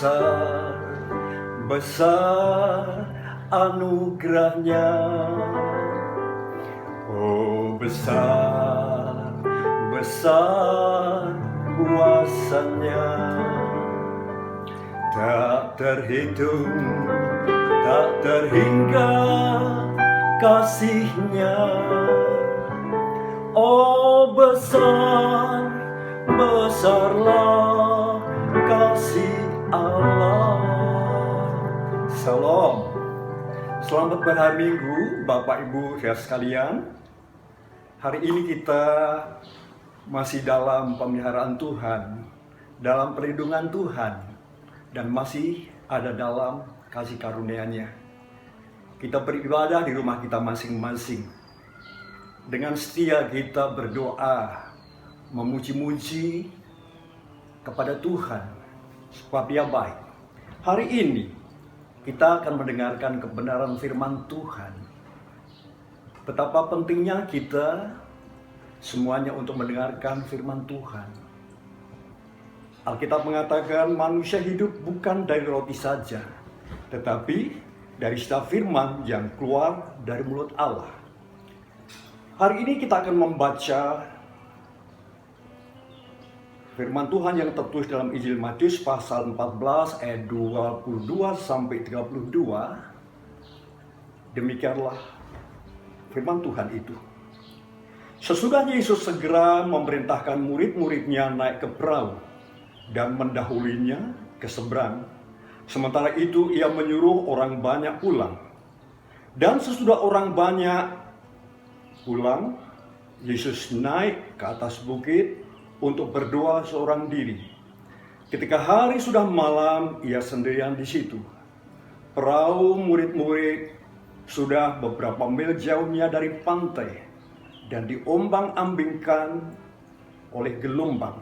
besar, besar anugerahnya. Oh besar, besar kuasanya. Tak terhitung, tak terhingga kasihnya. Oh besar, besarlah kasih Allah. Salam. Selamat berhari Minggu Bapak Ibu saudara sekalian. Hari ini kita masih dalam pemeliharaan Tuhan, dalam perlindungan Tuhan, dan masih ada dalam kasih karunia-Nya. Kita beribadah di rumah kita masing-masing. Dengan setia kita berdoa, memuji-muji kepada Tuhan, sebab Dia baik. Hari ini kita akan mendengarkan kebenaran firman Tuhan. Betapa pentingnya kita semuanya untuk mendengarkan firman Tuhan. Alkitab mengatakan manusia hidup bukan dari roti saja, tetapi dari setiap firman yang keluar dari mulut Allah. Hari ini kita akan membaca firman Tuhan yang tertulis dalam Injil Matius pasal 14 ayat 22 sampai 32. Demikianlah firman Tuhan itu. Sesudah Yesus segera memerintahkan murid-muridnya naik ke perahu dan mendahulinya ke seberang. Sementara itu ia menyuruh orang banyak pulang. Dan sesudah orang banyak pulang, Yesus naik ke atas bukit untuk berdoa seorang diri. Ketika hari sudah malam, ia sendirian di situ. Perahu murid-murid sudah beberapa mil jauhnya dari pantai dan diombang-ambingkan oleh gelombang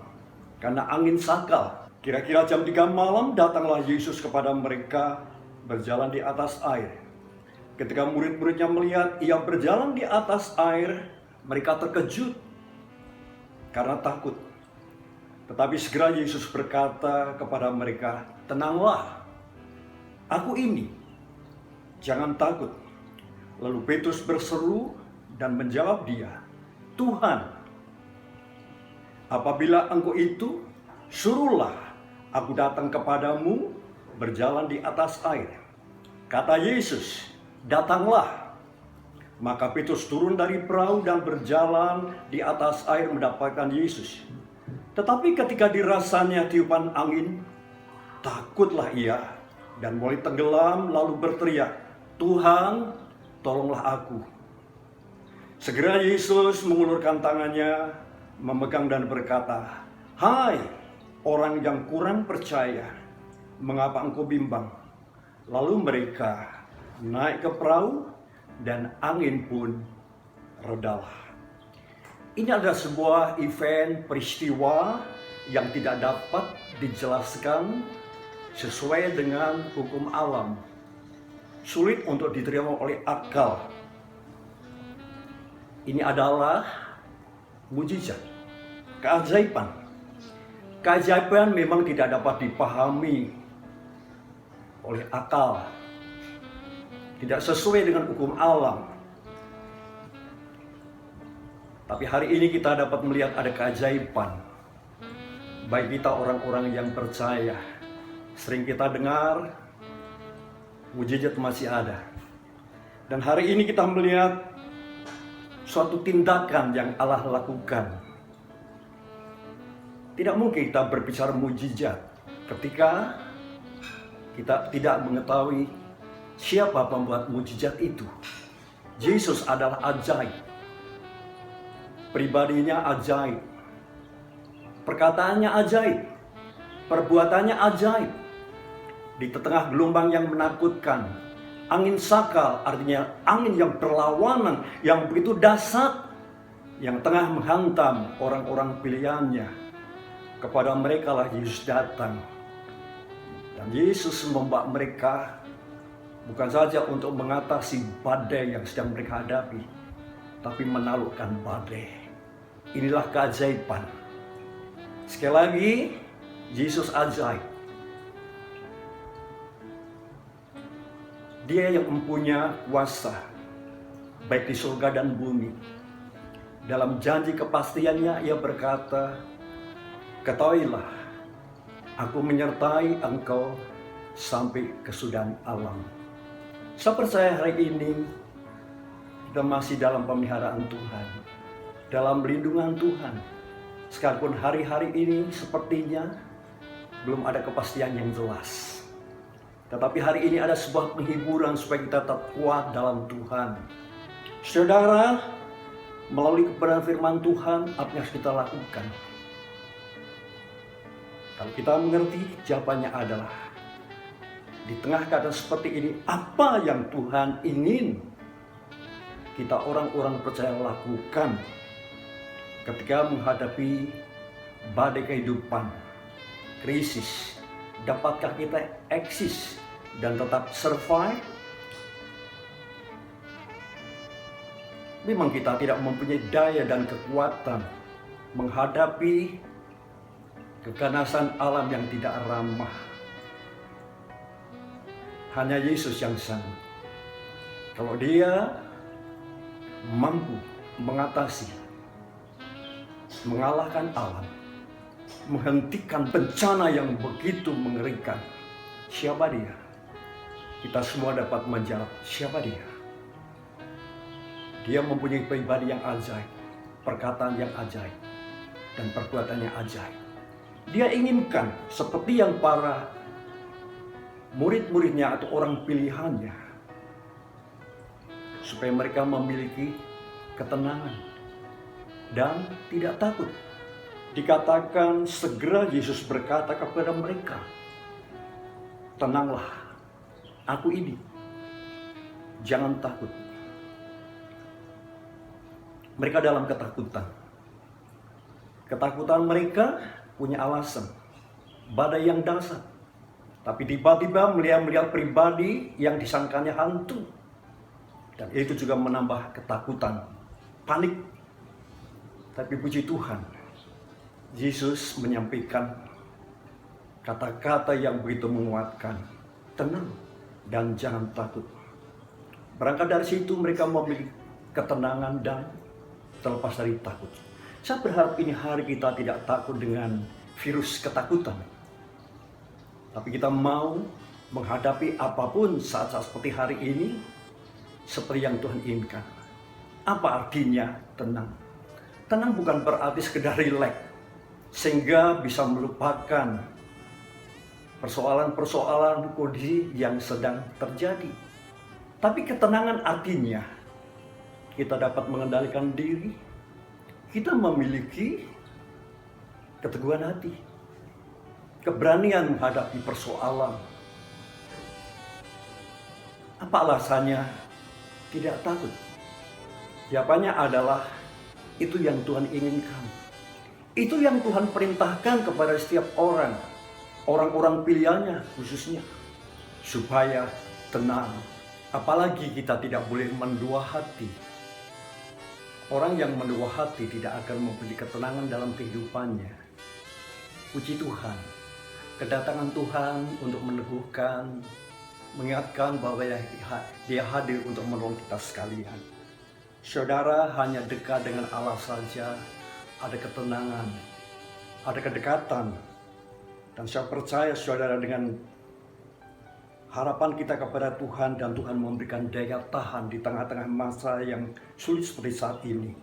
karena angin sakal. Kira-kira jam 3 malam datanglah Yesus kepada mereka berjalan di atas air. Ketika murid-muridnya melihat ia berjalan di atas air, mereka terkejut karena takut. Tetapi segera Yesus berkata kepada mereka, "Tenanglah, aku ini, jangan takut." Lalu Petrus berseru dan menjawab dia, "Tuhan, apabila Engkau itu, suruhlah aku datang kepadamu berjalan di atas air." Kata Yesus, "Datanglah." Maka Petrus turun dari perahu dan berjalan di atas air mendapatkan Yesus. Tetapi ketika dirasanya tiupan angin, takutlah ia dan mulai tenggelam lalu berteriak, "Tuhan, tolonglah aku." Segera Yesus mengulurkan tangannya, memegang dan berkata, "Hai orang yang kurang percaya, mengapa engkau bimbang?" Lalu mereka naik ke perahu dan angin pun redalah. Ini adalah sebuah event peristiwa yang tidak dapat dijelaskan sesuai dengan hukum alam. Sulit untuk diterima oleh akal. Ini adalah mujizat, keajaiban. Keajaiban memang tidak dapat dipahami oleh akal. Tidak sesuai dengan hukum alam. Tapi hari ini kita dapat melihat ada keajaiban. Baik kita orang-orang yang percaya. Sering kita dengar, mujizat masih ada. Dan hari ini kita melihat suatu tindakan yang Allah lakukan. Tidak mungkin kita berbicara mujizat ketika kita tidak mengetahui siapa pembuat mujizat itu. Yesus adalah ajaib. Pribadinya ajaib. Perkataannya ajaib. Perbuatannya ajaib. Di tengah gelombang yang menakutkan, angin sakal artinya angin yang berlawanan, yang begitu dahsyat, yang tengah menghantam orang-orang pilihannya. Kepada mereka lah Yesus datang. Dan Yesus membawa mereka bukan saja untuk mengatasi badai yang sedang mereka hadapi, tapi menaklukkan badai. Inilah keajaiban. Sekali lagi, Yesus ajaib. Dia yang mempunyai kuasa baik di surga dan bumi. Dalam janji kepastiannya ia berkata, "Ketahuilah, aku menyertai engkau sampai kesudahan alam." Saya percaya hari ini kita masih dalam pemeliharaan Tuhan, dalam lindungan Tuhan. Sekalipun hari-hari ini sepertinya belum ada kepastian yang jelas. Tetapi hari ini ada sebuah penghiburan supaya kita tetap kuat dalam Tuhan. Saudara, melalui kebenaran firman Tuhan, apa yang harus kita lakukan? Kalau kita mengerti, jawabannya adalah di tengah keadaan seperti ini, apa yang Tuhan ingin kita orang-orang percaya lakukan ketika menghadapi badai kehidupan, krisis? Dapatkah kita eksis dan tetap survive? Memang kita tidak mempunyai daya dan kekuatan menghadapi keganasan alam yang tidak ramah. Hanya Yesus yang sanggup. Kalau Dia mampu mengatasi, mengalahkan alam, menghentikan bencana yang begitu mengerikan, siapa Dia? Kita semua dapat menjawab, siapa Dia? Dia mempunyai pribadi yang ajaib, perkataan yang ajaib, dan perbuatan yang ajaib. Dia inginkan seperti yang para murid-muridnya atau orang pilihannya, supaya mereka memiliki ketenangan dan tidak takut. Dikatakan segera Yesus berkata kepada mereka, "Tenanglah, aku ini, jangan takut." Mereka dalam ketakutan. Ketakutan mereka punya alasan, badai yang dahsyat. Tapi tiba-tiba melihat pribadi yang disangkanya hantu. Dan itu juga menambah ketakutan, panik. Tapi puji Tuhan, Yesus menyampaikan kata-kata yang begitu menguatkan, "Tenang dan jangan takut." Berangkat dari situ mereka memiliki ketenangan dan terlepas dari takut. Saya berharap ini hari kita tidak takut dengan virus ketakutan. Tapi kita mau menghadapi apapun saat-saat seperti hari ini, seperti yang Tuhan inginkan. Apa artinya tenang? Tenang bukan berarti sekedar rileks, sehingga bisa melupakan persoalan-persoalan kondisi yang sedang terjadi. Tapi ketenangan artinya kita dapat mengendalikan diri, kita memiliki keteguhan hati, keberanian menghadapi persoalan. Apa alasannya tidak takut? Jawabannya adalah itu yang Tuhan inginkan. Itu yang Tuhan perintahkan kepada setiap orang, orang-orang pilihannya khususnya, supaya tenang. Apalagi kita tidak boleh mendua hati. Orang yang mendua hati tidak akan mempunyai ketenangan dalam kehidupannya. Puji Tuhan, kedatangan Tuhan untuk meneguhkan, mengingatkan bahwa Dia hadir untuk menolong kita sekalian. Saudara hanya dekat dengan Allah saja, ada ketenangan, ada kedekatan. Dan saya percaya saudara, dengan harapan kita kepada Tuhan dan Tuhan memberikan daya tahan di tengah-tengah masa yang sulit seperti saat ini,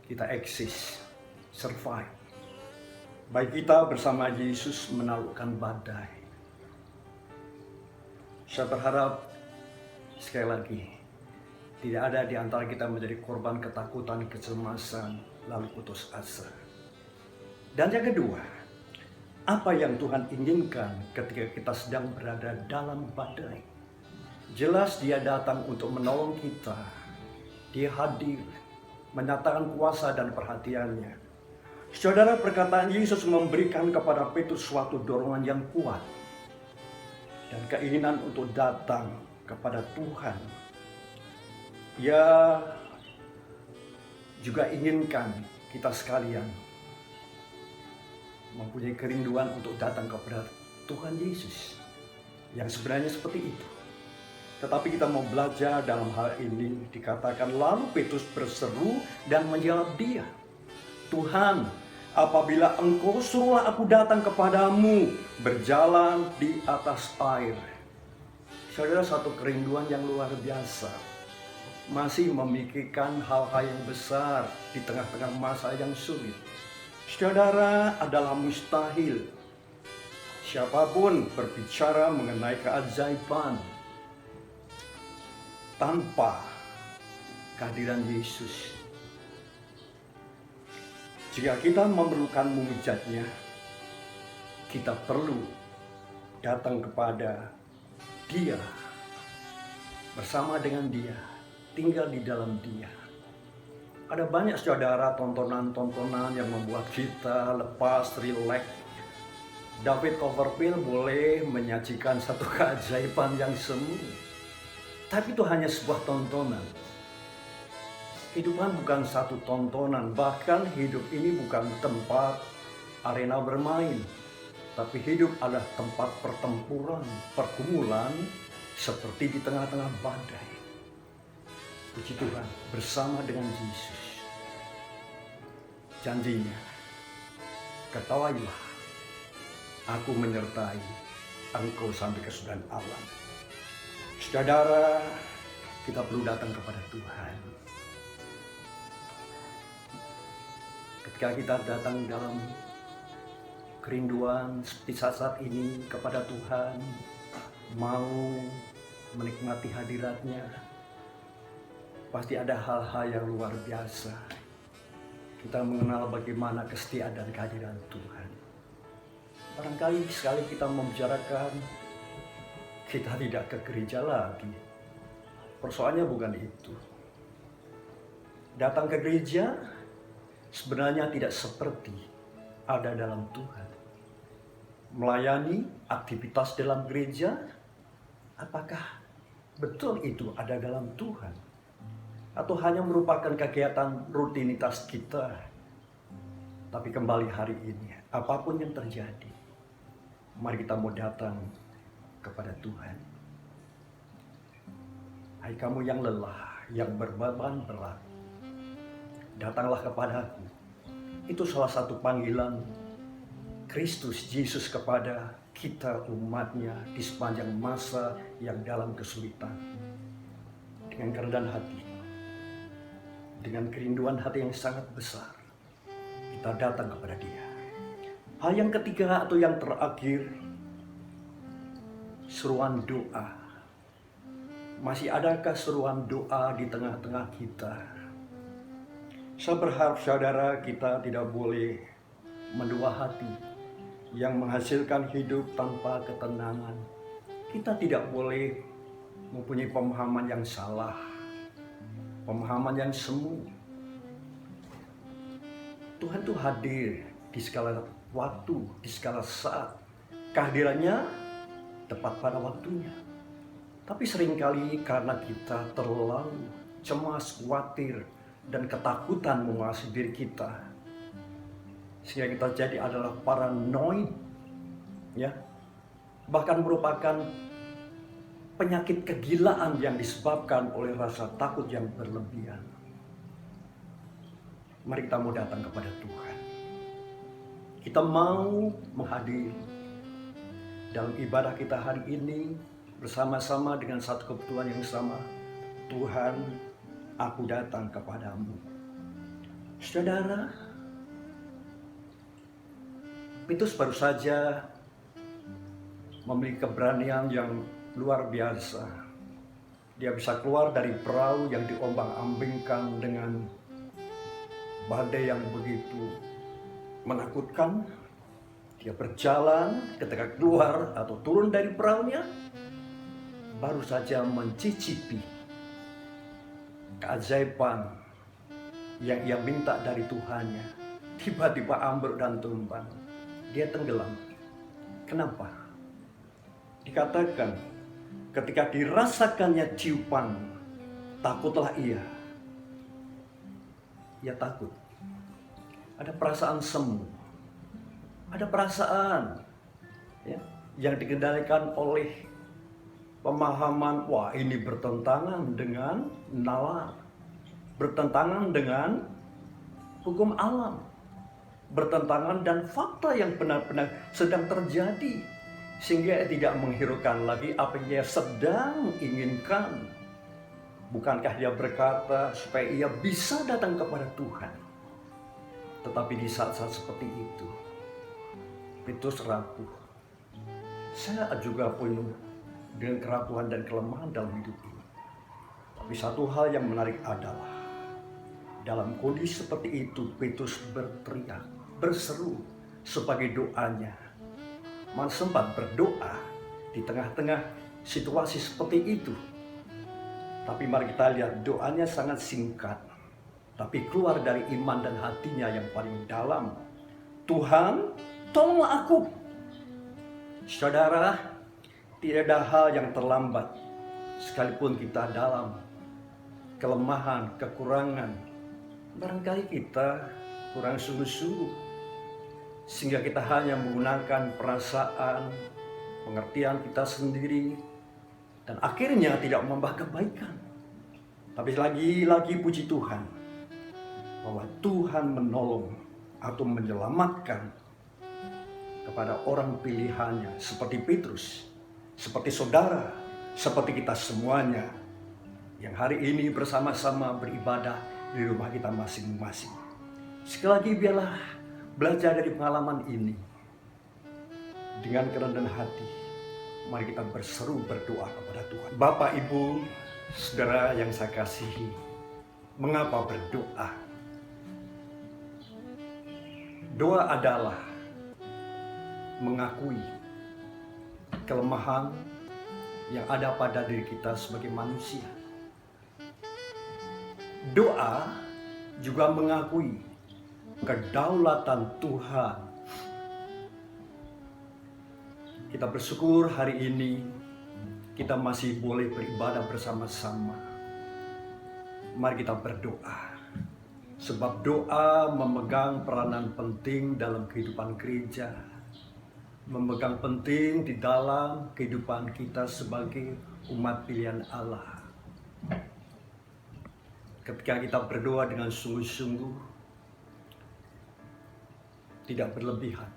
kita eksis, survive. Baik kita bersama Yesus menaklukkan badai. Saya berharap sekali lagi, tidak ada di antara kita menjadi korban ketakutan, kecemasan, lalu putus asa. Dan yang kedua, apa yang Tuhan inginkan ketika kita sedang berada dalam badai? Jelas Dia datang untuk menolong kita. Dia hadir, menyatakan kuasa dan perhatiannya. Saudara, perkataan Yesus memberikan kepada Petrus suatu dorongan yang kuat dan keinginan untuk datang kepada Tuhan. Ia juga inginkan kita sekalian mempunyai kerinduan untuk datang kepada Tuhan Yesus. Yang sebenarnya seperti itu. Tetapi kita mau belajar dalam hal ini, dikatakan lalu Petrus berseru dan menjawab dia, Tuhan, apabila engkau suruhlah aku datang kepadamu berjalan di atas air. Saudara, satu kerinduan yang luar biasa. Masih memikirkan hal-hal yang besar di tengah-tengah masa yang sulit. Saudara, adalah mustahil siapapun berbicara mengenai keajaiban tanpa kehadiran Yesus. Jika kita memerlukan mujizatnya, kita perlu datang kepada Dia, bersama dengan Dia, tinggal di dalam Dia. Ada banyak saudara tontonan-tontonan yang membuat kita lepas, rileks. David Copperfield boleh menyajikan satu keajaiban yang semu, tapi itu hanya sebuah tontonan. Kehidupan bukan satu tontonan, bahkan hidup ini bukan tempat arena bermain, tapi hidup adalah tempat pertempuran, pergumulan, seperti di tengah-tengah badai. Puji Tuhan, bersama dengan Yesus. Janjinya, ketahuilah, aku menyertai engkau sampai kesudahan alam. Saudara, kita perlu datang kepada Tuhan. Ketika kita datang dalam kerinduan seperti saat ini kepada Tuhan, mau menikmati hadiratnya, pasti ada hal-hal yang luar biasa. Kita mengenal bagaimana kesetiaan dan kehadiran Tuhan. Barangkali sekali kita membicarakan, kita tidak ke gereja lagi. Persoalannya bukan itu. Datang ke gereja sebenarnya tidak seperti ada dalam Tuhan. Melayani aktivitas dalam gereja, apakah betul itu ada dalam Tuhan? Atau hanya merupakan kegiatan rutinitas kita? Tapi kembali hari ini, apapun yang terjadi, mari kita mau datang kepada Tuhan. Hai kamu yang lelah, yang berbeban berat, datanglah kepadaku. Itu salah satu panggilan Kristus Yesus kepada kita umatnya di sepanjang masa yang dalam kesulitan. Dengan kerendahan hati, dengan kerinduan hati yang sangat besar, kita datang kepada Dia. Hal yang ketiga atau yang terakhir, seruan doa. Masih adakah seruan doa di tengah-tengah kita? Saya berharap saudara kita tidak boleh mendua hati yang menghasilkan hidup tanpa ketenangan. Kita tidak boleh mempunyai pemahaman yang salah, pemahaman yang semu. Tuhan itu hadir di segala waktu, di segala saat. Kehadirannya tepat pada waktunya. Tapi seringkali karena kita terlalu cemas, khawatir, dan ketakutan menguasai diri kita, sehingga kita jadi adalah paranoid, ya, bahkan merupakan penyakit kegilaan yang disebabkan oleh rasa takut yang berlebihan. Mari kita mau datang kepada Tuhan. Kita mau menghadiri dalam ibadah kita hari ini bersama-sama dengan satu kebutuhan yang sama. Tuhan, aku datang kepadamu. Saudara, Petrus baru saja memiliki keberanian yang luar biasa. Dia bisa keluar dari perahu yang diombang-ambingkan dengan badai yang begitu menakutkan. Dia berjalan, ketika keluar atau turun dari perahunya, baru saja mencicipi keajaiban yang ia minta dari Tuhannya. Tiba-tiba ambruk dan tumbang. Dia tenggelam. Kenapa? Dikatakan ketika dirasakannya tiupan, takutlah ia. Ia takut. Ada perasaan semu. Ada perasaan, ya, yang dikendalikan oleh pemahaman, wah ini bertentangan dengan nalar, bertentangan dengan hukum alam, bertentangan dan fakta yang benar-benar sedang terjadi, sehingga ia tidak menghiraukan lagi apa yang ia sedang inginkan. Bukankah dia berkata supaya ia bisa datang kepada Tuhan? Tetapi di saat-saat seperti itu, Petrus rapuh. Saya juga penuh dengan kerapuhan dan kelemahan dalam hidup ini. Tapi satu hal yang menarik adalah, dalam kondisi seperti itu, Petrus berteriak, berseru sebagai doanya. Man sempat berdoa di tengah-tengah situasi seperti itu. Tapi mari kita lihat, doanya sangat singkat, tapi keluar dari iman dan hatinya yang paling dalam. Tuhan, tolonglah aku. Saudara, tidak ada hal yang terlambat, sekalipun kita dalam kelemahan, kekurangan. Barangkali kita kurang sungguh-sungguh, sehingga kita hanya menggunakan perasaan, pengertian kita sendiri, dan akhirnya tidak membawa kebaikan. Tapi lagi-lagi puji Tuhan, bahwa Tuhan menolong atau menyelamatkan kepada orang pilihannya, seperti Petrus, seperti saudara, seperti kita semuanya, yang hari ini bersama-sama beribadah di rumah kita masing-masing. Sekali lagi biarlah belajar dari pengalaman ini. Dengan kerendahan hati, mari kita berseru berdoa kepada Tuhan. Bapak, Ibu, saudara yang saya kasihi, mengapa berdoa? Doa adalah mengakui kelemahan yang ada pada diri kita sebagai manusia. Doa juga mengakui kedaulatan Tuhan. Kita bersyukur hari ini kita masih boleh beribadah bersama-sama. Mari kita berdoa. Sebab doa memegang peranan penting dalam kehidupan gereja, memegang penting di dalam kehidupan kita sebagai umat pilihan Allah. Ketika kita berdoa dengan sungguh-sungguh, tidak berlebihan,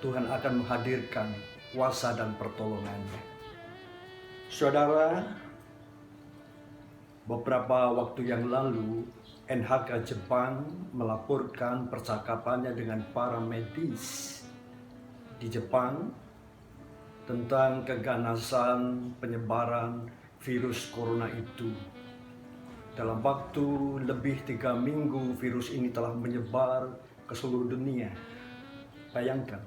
Tuhan akan menghadirkan kuasa dan pertolongannya. Saudara, beberapa waktu yang lalu, NHK Jepang melaporkan percakapannya dengan para medis di Jepang tentang keganasan penyebaran virus corona itu. Dalam waktu lebih 3 minggu, virus ini telah menyebar ke seluruh dunia. Bayangkan.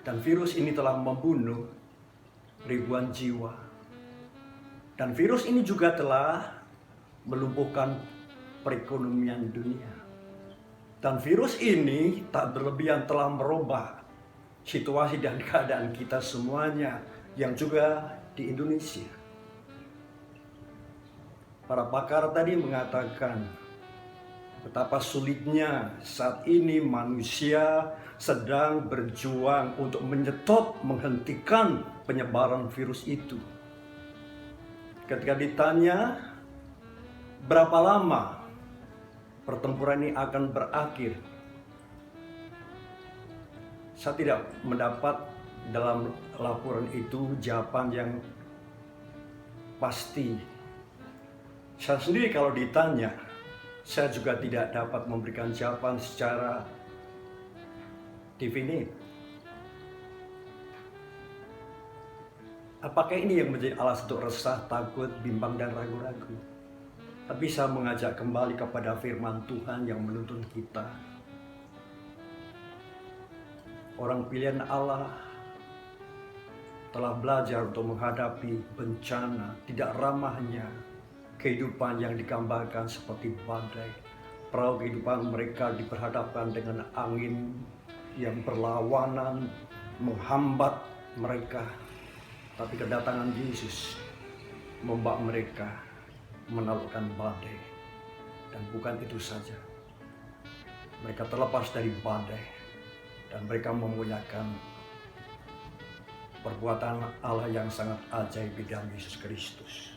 Dan virus ini telah membunuh ribuan jiwa. Dan virus ini juga telah melumpuhkan perekonomian dunia. Dan virus ini tak berlebihan telah merubah situasi dan keadaan kita semuanya, yang juga di Indonesia. Para pakar tadi mengatakan betapa sulitnya saat ini manusia sedang berjuang untuk menyetop, menghentikan penyebaran virus itu. Ketika ditanya berapa lama pertempuran ini akan berakhir, saya tidak mendapat dalam laporan itu jawaban yang pasti. Saya sendiri kalau ditanya, saya juga tidak dapat memberikan jawaban secara definit. Apakah ini yang menjadi alasan untuk resah, takut, bimbang, dan ragu-ragu? Tapi saya mengajak kembali kepada firman Tuhan yang menuntun kita. Orang pilihan Allah telah belajar untuk menghadapi bencana, tidak ramahnya kehidupan yang digambarkan seperti badai. Perahu kehidupan mereka diperhadapkan dengan angin yang berlawanan, menghambat mereka. Tapi kedatangan Yesus membawa mereka menaklukkan badai. Dan bukan itu saja, mereka terlepas dari badai dan mereka memuliakan perbuatan Allah yang sangat ajaib di dalam Yesus Kristus.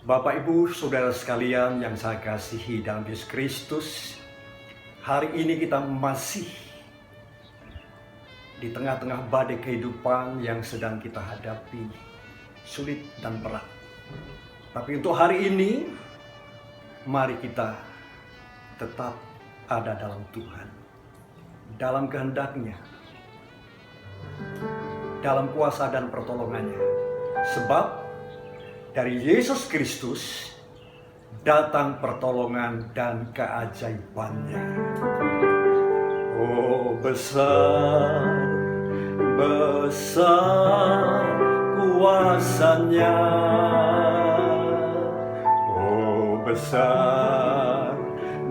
Bapak, Ibu, Saudara sekalian yang saya kasihi dalam Yesus Kristus, hari ini kita masih di tengah-tengah badai kehidupan yang sedang kita hadapi, sulit dan berat. Tapi untuk hari ini, mari kita tetap ada dalam Tuhan, dalam kehendak-Nya, dalam kuasa dan pertolongannya. Sebab dari Yesus Kristus datang pertolongan dan keajaibannya. Oh, besar, besar kuasanya. Oh, besar,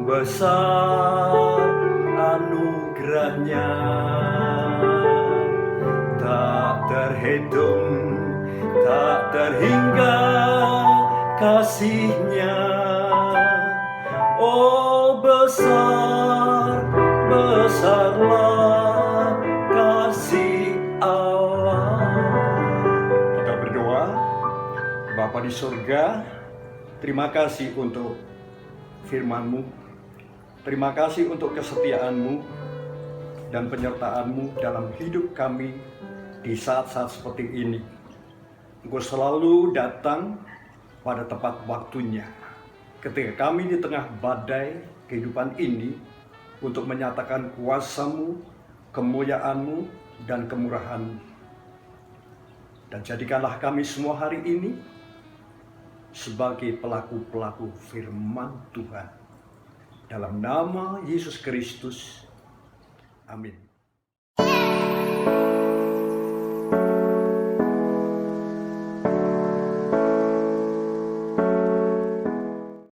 besar anugerahnya. Tak terhitung, tak terhingga kasih-Nya. Oh, besar, besarlah kasih Allah. Kita berdoa. Bapa di surga, terima kasih untuk firman-Mu. Terima kasih untuk kesetiaan-Mu dan penyertaan-Mu dalam hidup kami di saat-saat seperti ini. Engkau selalu datang pada tepat waktunya ketika kami di tengah badai kehidupan ini untuk menyatakan kuasa-Mu, kemuliaan-Mu, dan kemurahan-Mu. Dan jadikanlah kami semua hari ini sebagai pelaku-pelaku firman Tuhan. Dalam nama Yesus Kristus. Amin.